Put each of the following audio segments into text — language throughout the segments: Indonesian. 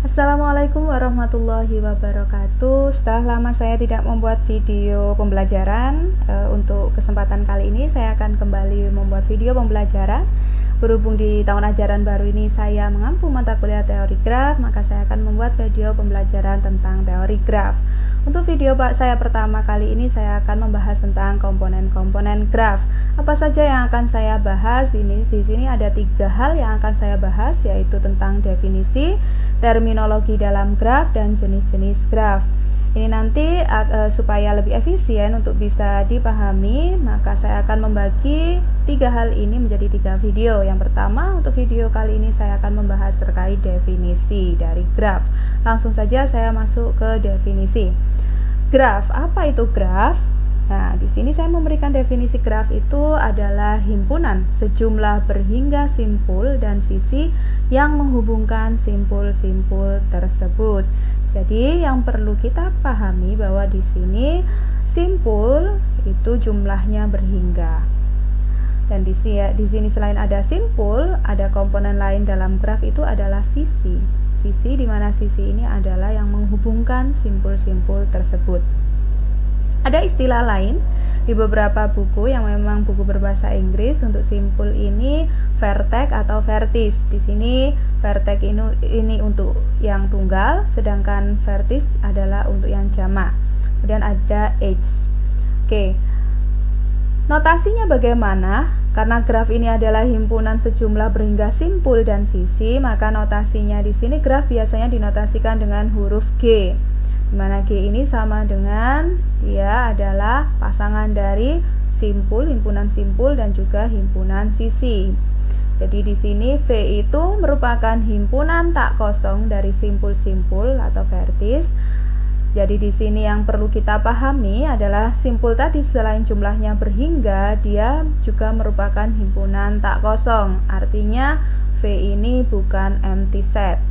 Assalamualaikum warahmatullahi wabarakatuh. Setelah lama saya tidak membuat video pembelajaran, untuk kesempatan kali ini saya akan kembali membuat video pembelajaran. Berhubung di tahun ajaran baru ini saya mengampu mata kuliah teori graf, maka saya akan membuat video pembelajaran tentang teori graf. Untuk video saya pertama kali ini saya akan membahas tentang komponen-komponen graf. Apa saja yang akan saya bahas? Di sini ada 3 hal yang akan saya bahas, yaitu tentang definisi, terminologi dalam graf, dan jenis-jenis graf. Ini nanti supaya lebih efisien untuk bisa dipahami, maka saya akan membagi 3 hal ini menjadi 3 video. Yang pertama, untuk video kali ini saya akan membahas terkait definisi dari graf. Langsung saja saya masuk ke definisi. Graf, apa itu graf? Nah, di sini saya memberikan definisi graf itu adalah himpunan sejumlah berhingga simpul dan sisi yang menghubungkan simpul-simpul tersebut. Jadi, yang perlu kita pahami bahwa di sini simpul itu jumlahnya berhingga. Dan di sini selain ada simpul, ada komponen lain dalam graf itu adalah sisi. Sisi di mana sisi ini adalah yang menghubungkan simpul-simpul tersebut. Ada istilah lain di beberapa buku yang memang buku berbahasa Inggris untuk simpul ini vertex atau vertis. Di sini vertex ini untuk yang tunggal, sedangkan vertis adalah untuk yang jamak. Kemudian ada edge. Oke. Notasinya bagaimana? Karena graf ini adalah himpunan sejumlah berhingga simpul dan sisi, maka notasinya di sini graf biasanya dinotasikan dengan huruf G. Dimana G ini sama dengan dia adalah pasangan dari simpul, himpunan simpul dan juga himpunan sisi. Jadi di sini V itu merupakan himpunan tak kosong dari simpul-simpul atau vertis. Jadi di sini yang perlu kita pahami adalah simpul tadi selain jumlahnya berhingga, dia juga merupakan himpunan tak kosong. Artinya V ini bukan empty set.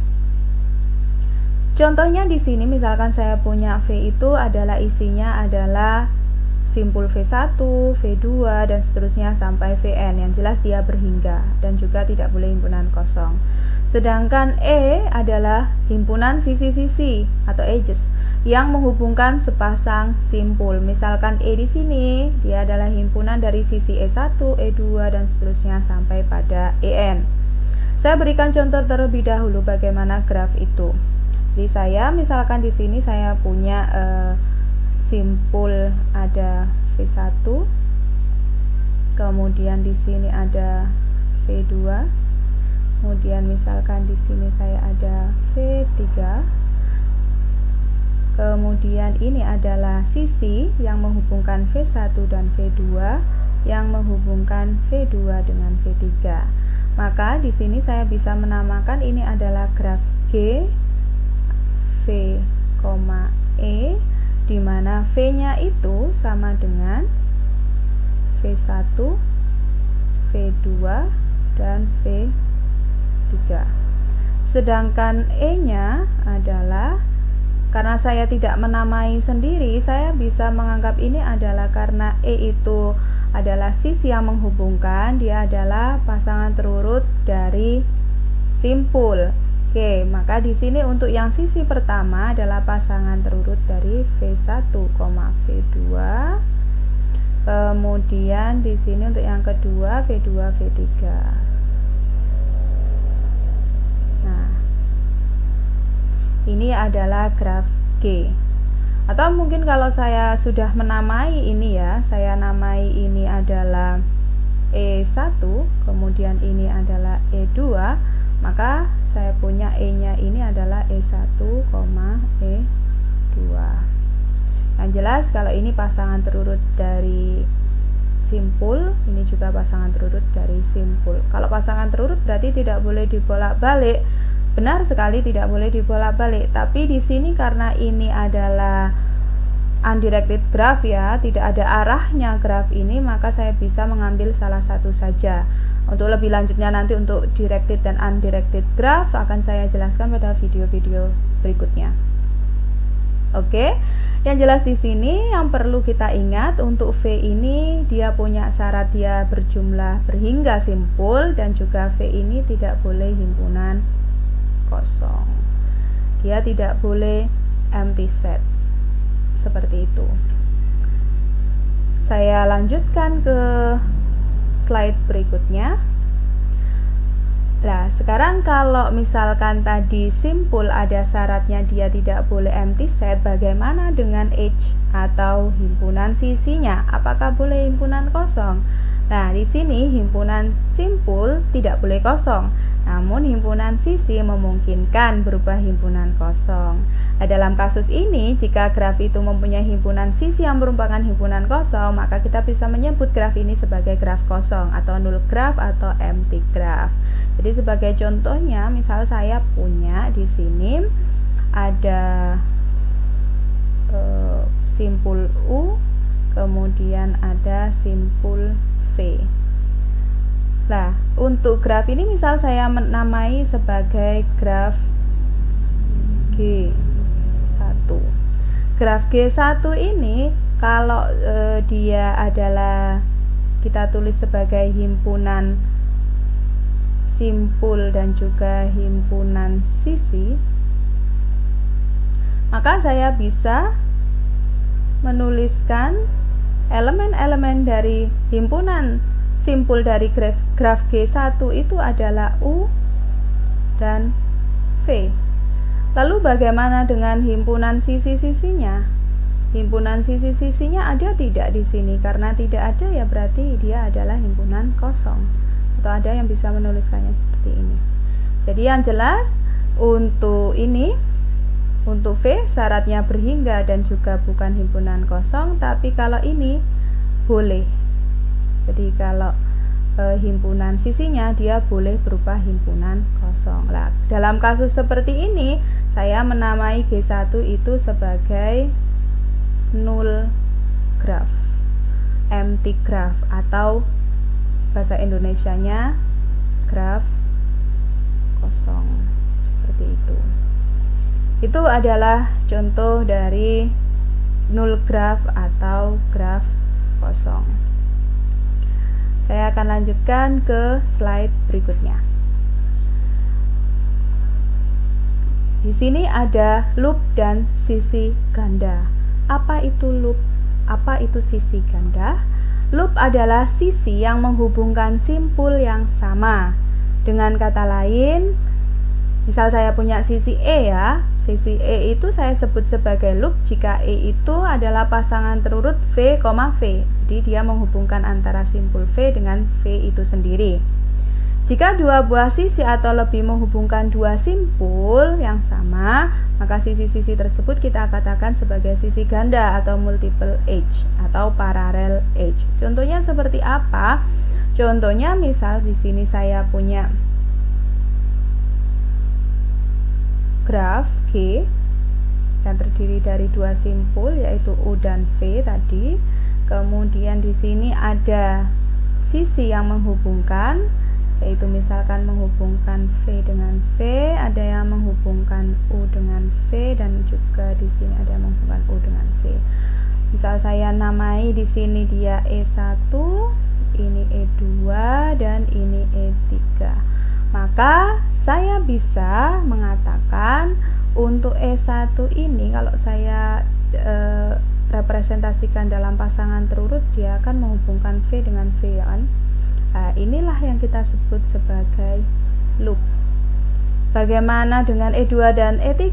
Contohnya di sini misalkan saya punya V itu adalah isinya adalah simpul V1, V2 dan seterusnya sampai Vn, yang jelas dia berhingga dan juga tidak boleh himpunan kosong. Sedangkan E adalah himpunan sisi-sisi atau edges yang menghubungkan sepasang simpul. Misalkan E di sini dia adalah himpunan dari sisi E1, E2 dan seterusnya sampai pada En. Saya berikan contoh terlebih dahulu bagaimana graf itu. Jadi saya misalkan di sini saya punya simpul ada V1, kemudian di sini ada V2, kemudian misalkan di sini saya ada V3, kemudian ini adalah sisi yang menghubungkan V1 dan V2 yang menghubungkan V2 dengan V3. Maka di sini saya bisa menamakan ini adalah graf G V, E, di mana V-nya itu sama dengan V1, V2, dan V3. Sedangkan E-nya adalah, karena saya tidak menamai sendiri, saya bisa menganggap ini adalah karena E itu adalah sisi yang menghubungkan, dia adalah pasangan terurut dari simpul. Oke, maka di sini untuk yang sisi pertama adalah pasangan terurut dari V1, V2. Kemudian di sini untuk yang kedua V2, V3. Nah, ini adalah graf G. Atau mungkin kalau saya sudah menamai ini ya, saya namai ini adalah E1, kemudian ini adalah E2, maka saya punya E-nya ini adalah E1, E2. Yang jelas kalau ini pasangan terurut dari simpul, ini juga pasangan terurut dari simpul. Kalau pasangan terurut berarti tidak boleh dibolak-balik. Benar sekali tidak boleh dibolak-balik. Tapi di sini karena ini adalah undirected graph ya, tidak ada arahnya graf ini, maka saya bisa mengambil salah satu saja. Untuk lebih lanjutnya nanti untuk directed dan undirected graph akan saya jelaskan pada video-video berikutnya. Oke, yang jelas di sini yang perlu kita ingat untuk V ini dia punya syarat dia berjumlah berhingga simpul dan juga V ini tidak boleh himpunan kosong. dia tidak boleh empty set. Seperti itu. Saya lanjutkan ke slide berikutnya. Nah, sekarang kalau misalkan tadi simpul ada syaratnya dia tidak boleh empty set, bagaimana dengan edge atau himpunan sisinya? Apakah boleh himpunan kosong? Nah, di sini himpunan simpul tidak boleh kosong, namun himpunan sisi memungkinkan berupa himpunan kosong. Nah, dalam kasus ini, jika graf itu mempunyai himpunan sisi yang merupakan himpunan kosong, maka kita bisa menyebut graf ini sebagai graf kosong atau null graph atau empty graph. Jadi sebagai contohnya, misal saya punya di sini ada simpul U, kemudian ada simpul V. Nah, untuk graf ini misal saya menamai sebagai graf G1. Graf G1 ini kalau dia adalah kita tulis sebagai himpunan simpul dan juga himpunan sisi, maka saya bisa menuliskan elemen-elemen dari himpunan simpul dari graf G1 itu adalah U dan V. Lalu bagaimana dengan himpunan sisi-sisinya? Himpunan sisi-sisinya ada tidak di sini? Karena tidak ada, ya berarti dia adalah himpunan kosong. Atau ada yang bisa menuliskannya seperti ini. Jadi yang jelas untuk ini, untuk V syaratnya berhingga dan juga bukan himpunan kosong, tapi kalau ini boleh. Jadi kalau himpunan sisinya dia boleh berupa himpunan kosong. Nah, dalam kasus seperti ini saya menamai G1 itu sebagai null graph, empty graph, atau bahasa Indonesianya graf kosong. Seperti itu. Itu adalah contoh dari null graph atau graf kosong. Saya akan lanjutkan ke slide berikutnya. Di sini ada loop dan sisi ganda. Apa itu loop? Apa itu sisi ganda? Loop adalah sisi yang menghubungkan simpul yang sama. Dengan kata lain, misal saya punya sisi E ya, sisi E itu saya sebut sebagai loop jika E itu adalah pasangan terurut V, V. Jadi dia menghubungkan antara simpul V dengan V itu sendiri. Jika dua buah sisi atau lebih menghubungkan dua simpul yang sama, maka sisi-sisi tersebut kita katakan sebagai sisi ganda atau multiple edge atau parallel edge. Contohnya seperti apa? Contohnya misal di sini saya punya graf G yang terdiri dari dua simpul yaitu U dan V tadi. Kemudian di sini ada sisi yang menghubungkan, yaitu misalkan menghubungkan V dengan V, ada yang menghubungkan U dengan V, dan juga di sini ada yang menghubungkan U dengan V. Misal saya namai di sini dia E1, ini E2, dan ini E3. Maka saya bisa mengatakan untuk E1 ini kalau saya representasikan dalam pasangan terurut, dia akan menghubungkan V dengan V kan. Nah, inilah yang kita sebut sebagai loop. Bagaimana dengan E2 dan E3?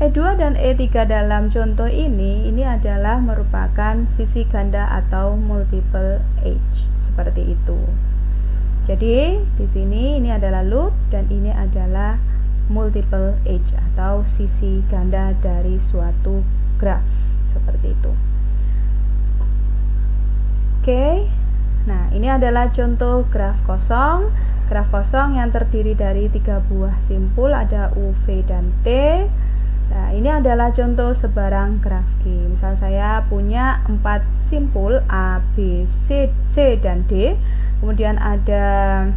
E2 dan E3 dalam contoh ini adalah merupakan sisi ganda atau multiple edge, seperti itu. Jadi di sini ini adalah loop dan ini adalah multiple edge atau sisi ganda dari suatu graf, seperti itu. Oke. Nah, ini adalah contoh graf kosong. Graf kosong yang terdiri dari 3 buah simpul, ada U, V, dan T. Nah, ini adalah contoh sebarang graf G. Misal saya punya 4 simpul A, B, C, dan D. Kemudian ada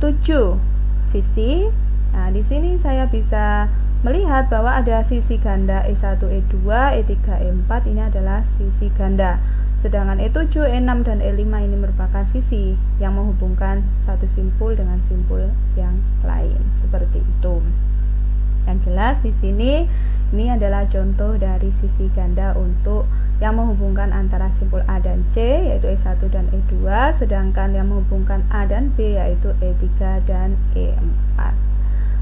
7 sisi. Nah, di sini saya bisa melihat bahwa ada sisi ganda E1, E2, E3, E4. Ini adalah sisi ganda. Sedangkan E7, E6, dan E5 ini merupakan sisi yang menghubungkan satu simpul dengan simpul yang lain, seperti itu. Dan jelas di sini ini adalah contoh dari sisi ganda untuk yang menghubungkan antara simpul A dan C yaitu E1 dan E2, sedangkan yang menghubungkan A dan B yaitu E3 dan E4.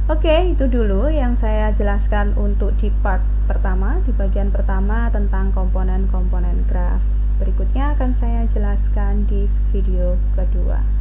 Oke, itu dulu yang saya jelaskan untuk di part pertama, di bagian pertama tentang komponen-komponen graf. Berikutnya akan saya jelaskan di video kedua.